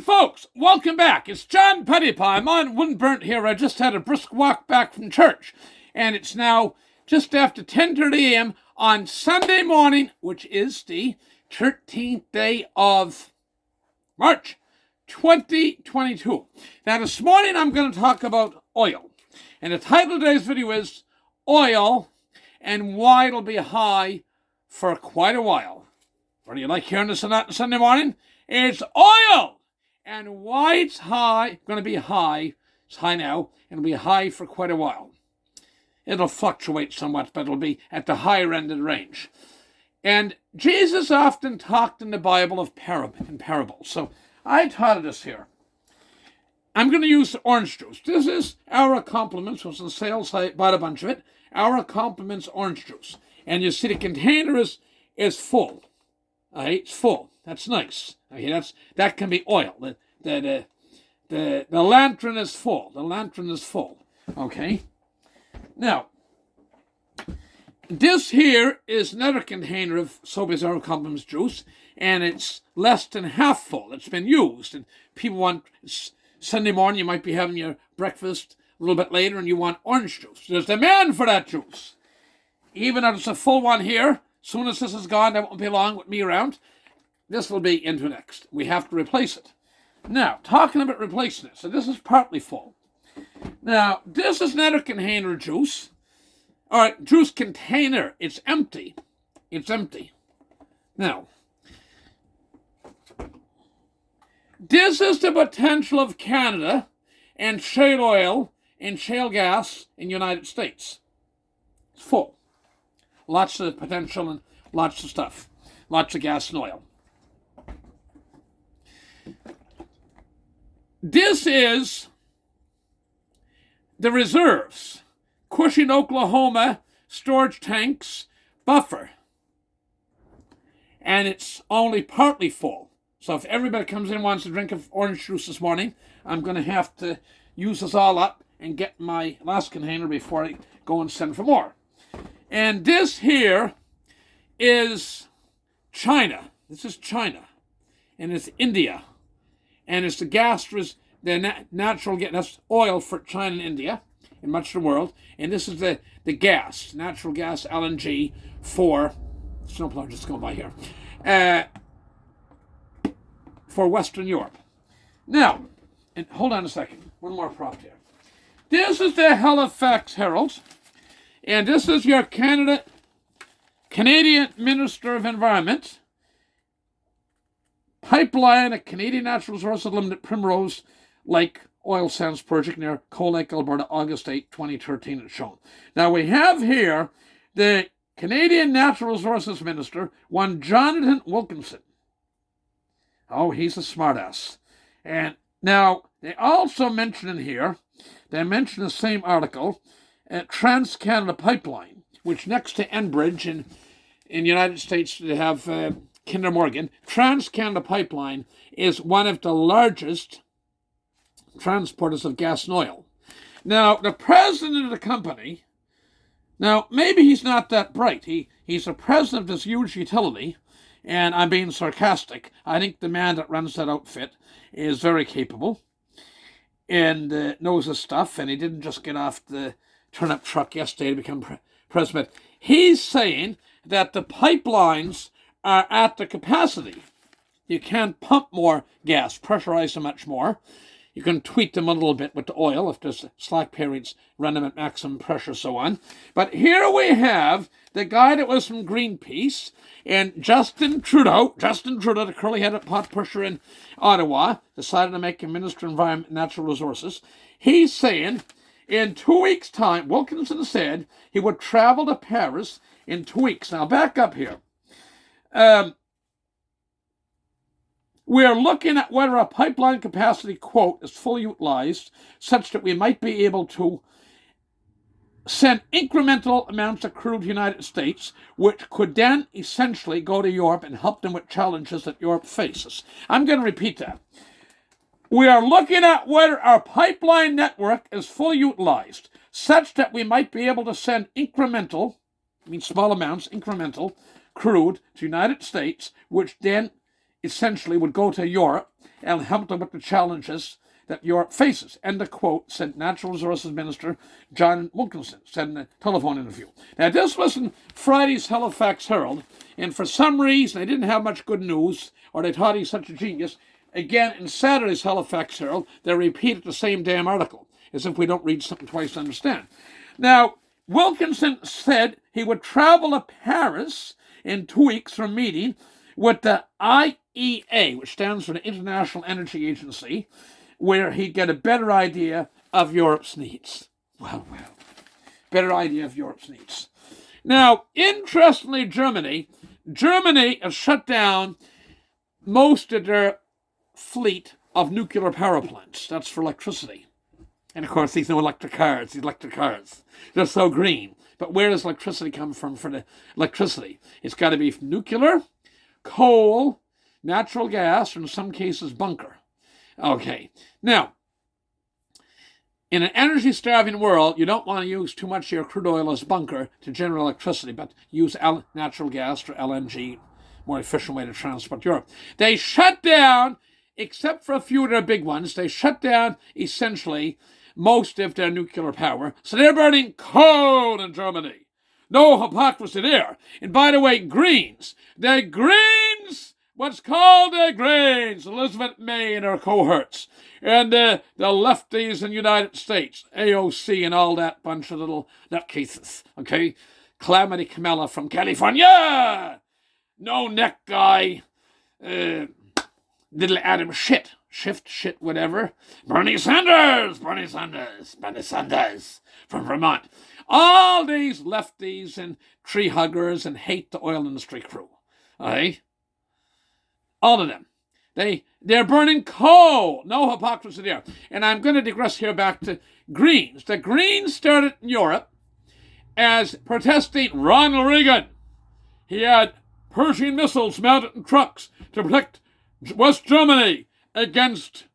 folks, welcome back. It's John Pettipas. I'm on Windburnt here. I just had a brisk walk back from church, and it's now just after 10:30 a.m. on Sunday morning, which is the 13th day of March 2022. Now, this morning I'm going to talk about oil, and the title of today's video is Oil and Why It'll Be High for Quite a While. What do you like hearing this on Sunday morning? It's oil! And why it's high, going to be high, it's high now, and it'll be high for quite a while. It'll fluctuate somewhat, but it'll be at the higher end of the range. And Jesus often talked in the Bible of parables. So I taught of this here. I'm going to use orange juice. This is Our Compliments, which was on sale, so I bought a bunch of it. Our Compliments orange juice. And you see the container is full. All right, it's full. That's nice. Okay, that can be oil. The lantern is full. The lantern is full. Okay. Now, this here is another container of Sobeys Our Compliments juice, and it's less than half full. It's been used, and people want Sunday morning. You might be having your breakfast a little bit later, and you want orange juice. There's demand for that juice. Even though it's a full one here, soon as this is gone, that won't be long with me around. This will be into next. We have to replace it. Now, talking about replacing it. So this is partly full. Now, this is another container of juice. All right, juice container. It's empty. It's empty. Now, this is the potential of Canada and shale oil and shale gas in the United States. It's full. Lots of potential and lots of stuff. Lots of gas and oil. This is the reserves. Cushing, Oklahoma, storage tanks, buffer. And it's only partly full. So if everybody comes in and wants a drink of orange juice this morning, I'm going to have to use this all up and get my last container before I go and send for more. And this here is China. This is China. And it's India. And it's the gas, the natural gas, that's oil for China and India and much of the world. And this is the gas, natural gas, LNG for, snowplow just going by here, for Western Europe. Now, and hold on a second, one more prop here. This is the Halifax Herald, and this is your Canadian Minister of Environment. Pipeline at Canadian Natural Resources Limited Primrose Lake Oil Sands Project near Coal Lake, Alberta, August 8, 2013, it's shown. Now we have here the Canadian Natural Resources Minister, one Jonathan Wilkinson. Oh, he's a smartass. And now they also mention in here, they mention the same article, Trans-Canada Pipeline, which next to Enbridge in the United States they have Kinder Morgan. Trans-Canada Pipeline is one of the largest transporters of gas and oil. Now, the president of the company, now, maybe he's not that bright. He's the president of this huge utility, and I'm being sarcastic. I think the man that runs that outfit is very capable and knows his stuff, and he didn't just get off the turnip truck yesterday to become president. He's saying that the pipelines are at the capacity. You can't pump more gas, pressurize them much more. You can tweak them a little bit with the oil if there's slack periods, run them at maximum pressure, so on. But here we have the guy that was from Greenpeace, and Justin Trudeau, the curly-headed pot pusher in Ottawa, decided to make him Minister of Environment and Natural Resources. He's saying in 2 weeks' time, Wilkinson said he would travel to Paris in 2 weeks. Now, back up here. We are looking at whether a pipeline capacity, quote, is fully utilized such that we might be able to send incremental amounts of crude to the United States, which could then essentially go to Europe and help them with challenges that Europe faces. I'm going to repeat that. We are looking at whether our pipeline network is fully utilized such that we might be able to send incremental, I mean small amounts, incremental, crude to the United States, which then essentially would go to Europe and help them with the challenges that Europe faces. End of quote, said Natural Resources Minister John Wilkinson, said in a telephone interview. Now, this was in Friday's Halifax Herald, and for some reason, they didn't have much good news, or they thought he's such a genius. Again, in Saturday's Halifax Herald, they repeated the same damn article, as if we don't read something twice to understand. Now, Wilkinson said he would travel to Paris in 2 weeks for a meeting with the IEA, which stands for the International Energy Agency, where he'd get a better idea of Europe's needs. Well, better idea of Europe's needs. Now, interestingly, Germany has shut down most of their fleet of nuclear power plants. That's for electricity. And of course, these no electric cars. They're so green. But where does electricity come from for the electricity? It's got to be from nuclear, coal, natural gas, or in some cases, bunker. Okay, now, in an energy-starving world, you don't want to use too much of your crude oil as bunker to generate electricity, but use natural gas or LNG, more efficient way to transport Europe. They shut down, except for a few of their big ones, they shut down, essentially, most of their nuclear power. So they're burning coal in Germany. No hypocrisy there. And by the way, the Greens, what's called the Greens, Elizabeth May and her cohorts, and the lefties in the United States, AOC and all that bunch of little nutcases, okay? Calamity Camilla from California, no neck guy, little Adam shit, whatever. Bernie Sanders from Vermont. All these lefties and tree huggers and hate the oil industry crew, okay? All of them. They're burning coal. No hypocrisy there. And I'm going to digress here back to Greens. The Greens started in Europe as protesting Ronald Reagan. He had Pershing missiles mounted in trucks to protect West Germany against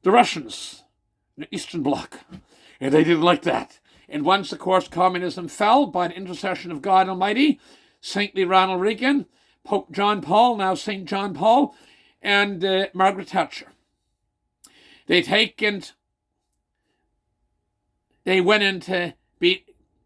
the Russians, the Eastern Bloc. And they didn't like that. And once, of course, communism fell by the intercession of God Almighty, saintly Ronald Reagan, Pope John Paul, now St. John Paul, and Margaret Thatcher. They went into be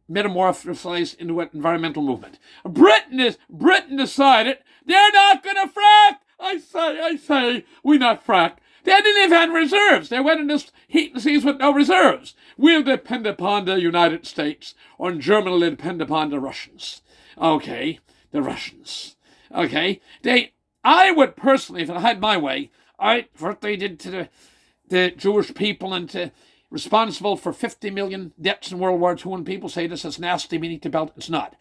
metamorphosized into an environmental movement. Britain decided they're not going to frack. I say, we not frack. They didn't even have reserves. They went in this heat and seas with no reserves. We'll depend upon the United States, or in Germany, they'll depend upon the Russians. Okay, the Russians. Okay, I would personally, if I had my way, what they did to the Jewish people and responsible for 50 million deaths in World War II, and people say this is nasty, we need to belt. It's not.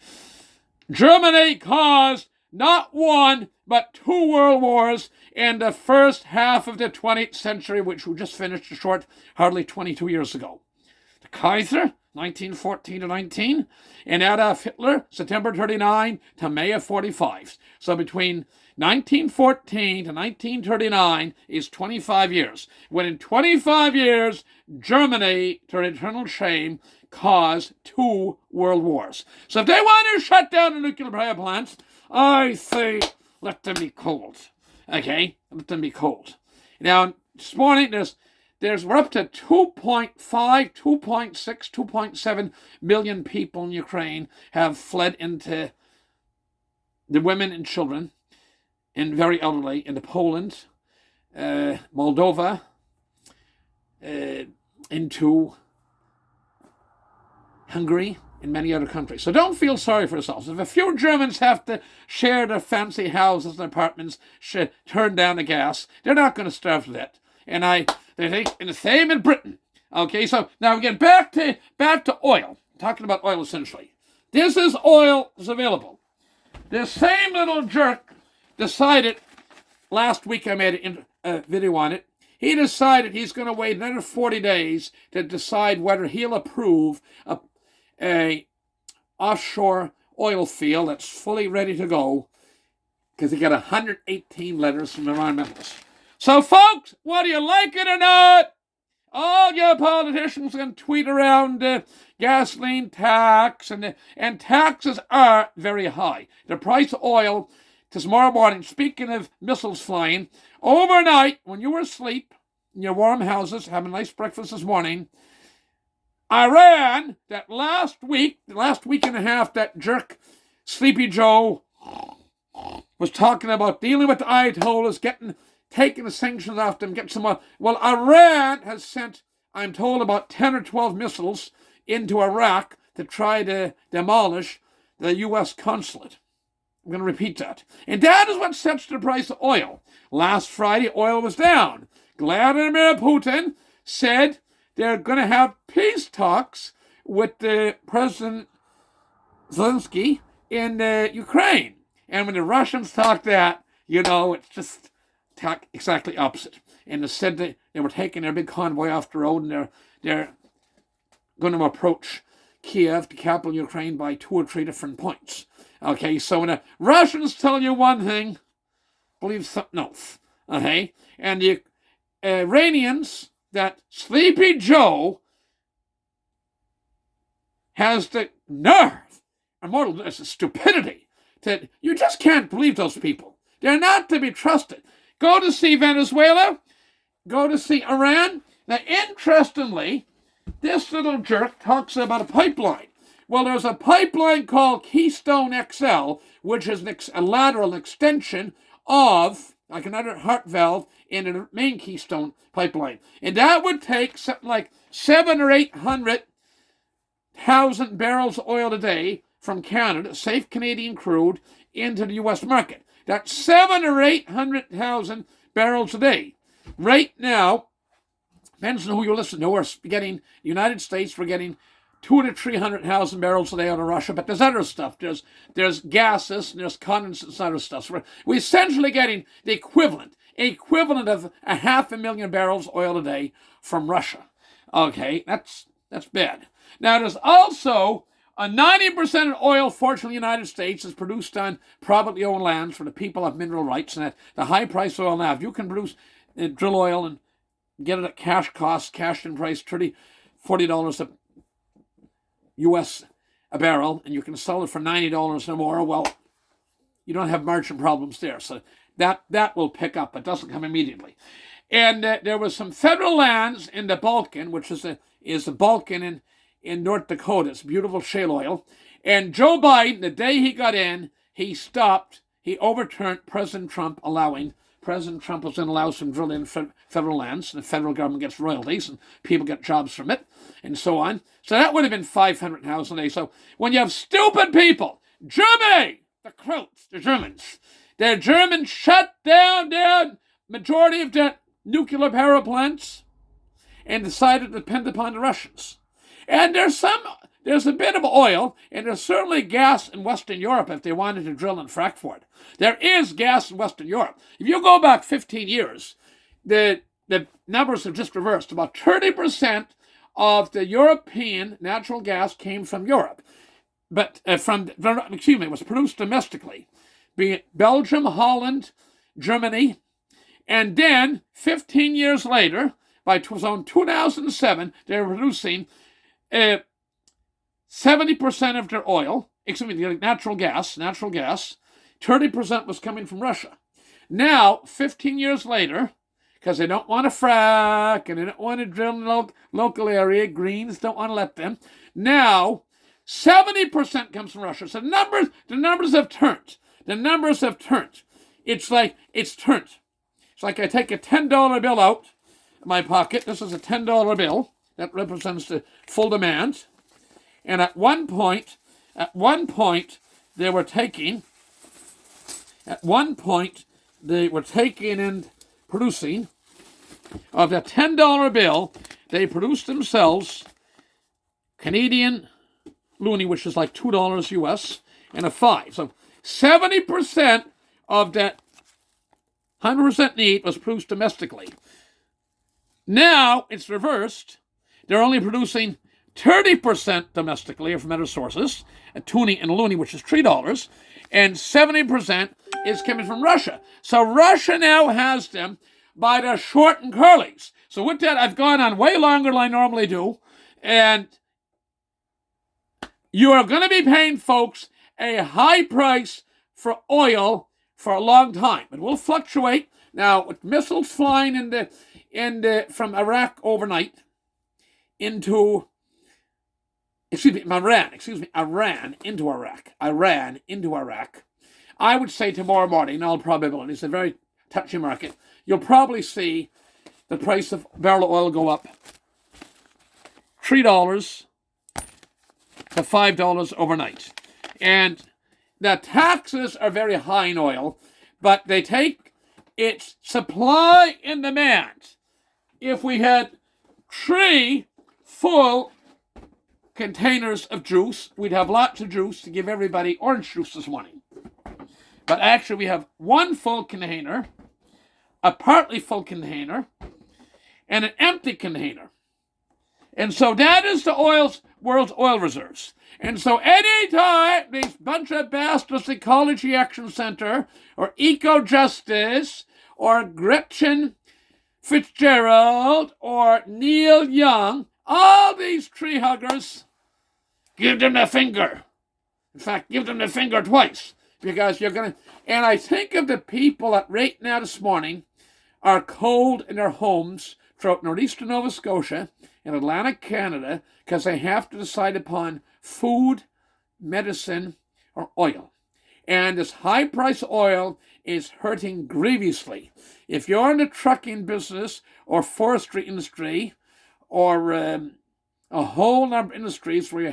Germany caused not one, but 2 world wars in the first half of the 20th century, which we just finished a short, hardly 22 years ago. The Kaiser, 1914 to 19, and Adolf Hitler, September 39 to May of 45. So between 1914 to 1939 is 25 years. When in 25 years, Germany, to their eternal shame, caused 2 world wars. So if they want to shut down the nuclear power plants, I say let them be cold. Okay? Let them be cold. Now, this morning, we're up to 2.5, 2.6, 2.7 million people in Ukraine have fled into the women and children and very elderly into Poland, Moldova, into Hungary, and many other countries. So don't feel sorry for yourselves. If a few Germans have to share their fancy houses and apartments, turn down the gas, they're not going to starve to death. And the same in Britain. Okay, so now again, back to oil. I'm talking about oil essentially. This is oil that's available. This same little jerk decided, last week I made a video on it, he decided he's going to wait another 40 days to decide whether he'll approve a offshore oil field that's fully ready to go, because he got 118 letters from environmentalists. So folks, whether you like it or not, all your politicians can tweet around gasoline tax, and taxes are very high. The price of oil, tomorrow morning, speaking of missiles flying, Overnight, when you were asleep in your warm houses, having a nice breakfast this morning, Iran, that last week and a half, that jerk Sleepy Joe was talking about dealing with the Ayatollahs, taking the sanctions off them, getting some more. Well, Iran has sent, I'm told, about 10 or 12 missiles into Iraq to try to demolish the U.S. consulate. I'm going to repeat that. And that is what sets the price of oil. Last Friday, oil was down. Vladimir Putin said they're going to have peace talks with President Zelensky in Ukraine. And when the Russians talk that, it's just exactly opposite. And they said that they were taking their big convoy off the road, and they're going to approach Kiev, the capital of Ukraine, by 2 or 3 different points. Okay, so when the Russians tell you one thing, believe something else. Okay, and the Iranians, that Sleepy Joe has the nerve, and more than this, the stupidity, that you just can't believe those people. They're not to be trusted. Go to see Venezuela, go to see Iran. Now, interestingly, this little jerk talks about a pipeline. Well, there's a pipeline called Keystone XL, which is a lateral extension of, like another heart valve, in the main Keystone pipeline. And that would take something like 700,000 or 800,000 barrels of oil a day from Canada, safe Canadian crude, into the U.S. market. That's 700,000 or 800,000 barrels a day. Right now, depends on who you listen to, we're getting, the United States, we're getting 200,000 to 300,000 barrels a day out of Russia, but there's other stuff. There's gases, and there's condensates and other stuff. So we're essentially getting the equivalent of 500,000 barrels of oil a day from Russia. Okay, that's bad. Now, there's also 90% of oil, fortunately, in the United States is produced on privately owned lands for the people of mineral rights, and at the high price oil now, if you can produce drill oil and get it at cash cost, cash in price, $30, $40 a US a barrel, and you can sell it for $90 or more, well, you don't have margin problems there. So that will pick up. It doesn't come immediately. And there was some federal lands in the Balkan, which is the Balkan in North Dakota. It's beautiful shale oil. And Joe Biden, the day he got in, he overturned President Trump allowing. President Trump was going to allow some drilling in federal lands, and the federal government gets royalties, and people get jobs from it, and so on. So that would have been 500,000 a day. So when you have stupid people, Germany, the Krauts, the Germans shut down their majority of their nuclear power plants and decided to depend upon the Russians. And there's a bit of oil, and there's certainly gas in Western Europe if they wanted to drill and frack for it. There is gas in Western Europe. If you go back 15 years, the numbers have just reversed. About 30% of the European natural gas came from Europe. But it was produced domestically, be it Belgium, Holland, Germany. And then 15 years later, by 2007, they were producing 70% of their oil, natural gas, 30% was coming from Russia. Now, 15 years later, because they don't want to frack and they don't want to drill in the local area, Greens don't want to let them. Now, 70% comes from Russia. So the numbers have turned. It's like I take a $10 bill out of my pocket. This is a $10 bill. That represents the full demand. And at one point, they were taking and producing, of that $10 bill, they produced themselves Canadian loonie, which is like $2 US, and a 5. So 70% of that 100% need was produced domestically. Now it's reversed. They're only producing 30% domestically or from other sources, a toonie and a loonie, which is $3, and 70% is coming from Russia. So Russia now has them by the short and curlies. So with that, I've gone on way longer than I normally do, and you are going to be paying, folks, a high price for oil for a long time. It will fluctuate, Now, with missiles flying from Iraq overnight into, Iran into Iraq, I would say tomorrow morning, in all probability, it's a very touchy market, you'll probably see the price of barrel of oil go up $3 to $5 overnight. And the taxes are very high in oil, but they take its supply and demand. If we had 3 full containers of juice, we'd have lots of juice to give everybody orange juice this morning. But actually we have 1 full container, a partly full container, and an empty container. And so that is the world's oil reserves. And so anytime these bunch of bastards, Ecology Action Center, or Eco Justice, or Gretchen Fitzgerald, or Neil Young, all these tree huggers, give them the finger. In fact, give them the finger twice. Because you're going to... And I think of the people that right now this morning are cold in their homes throughout northeastern Nova Scotia and Atlantic Canada because they have to decide upon food, medicine, or oil. And this high-price oil is hurting grievously. If you're in the trucking business or forestry industry or a whole number of industries where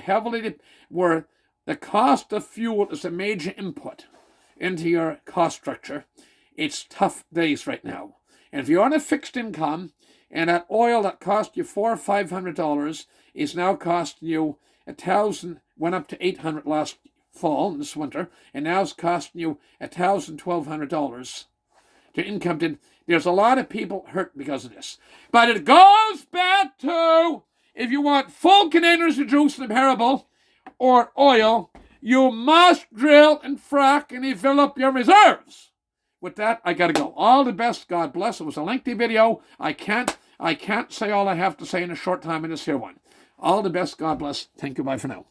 where the cost of fuel is a major input into your cost structure, it's tough days right now. And if you're on a fixed income and that oil that cost you $400 or $500 is now costing you $1,000, went up to $800 last fall, this winter, and now it's costing you $1,000, $1,200. Your income did. There's a lot of people hurt because of this. But it goes back to, if you want full containers of juice in a parable or oil, you must drill and frack and fill up your reserves. With that, I gotta go. All the best. God bless. It was a lengthy video. I can't say all I have to say in a short time in this here one. All the best. God bless. Thank you. Bye for now.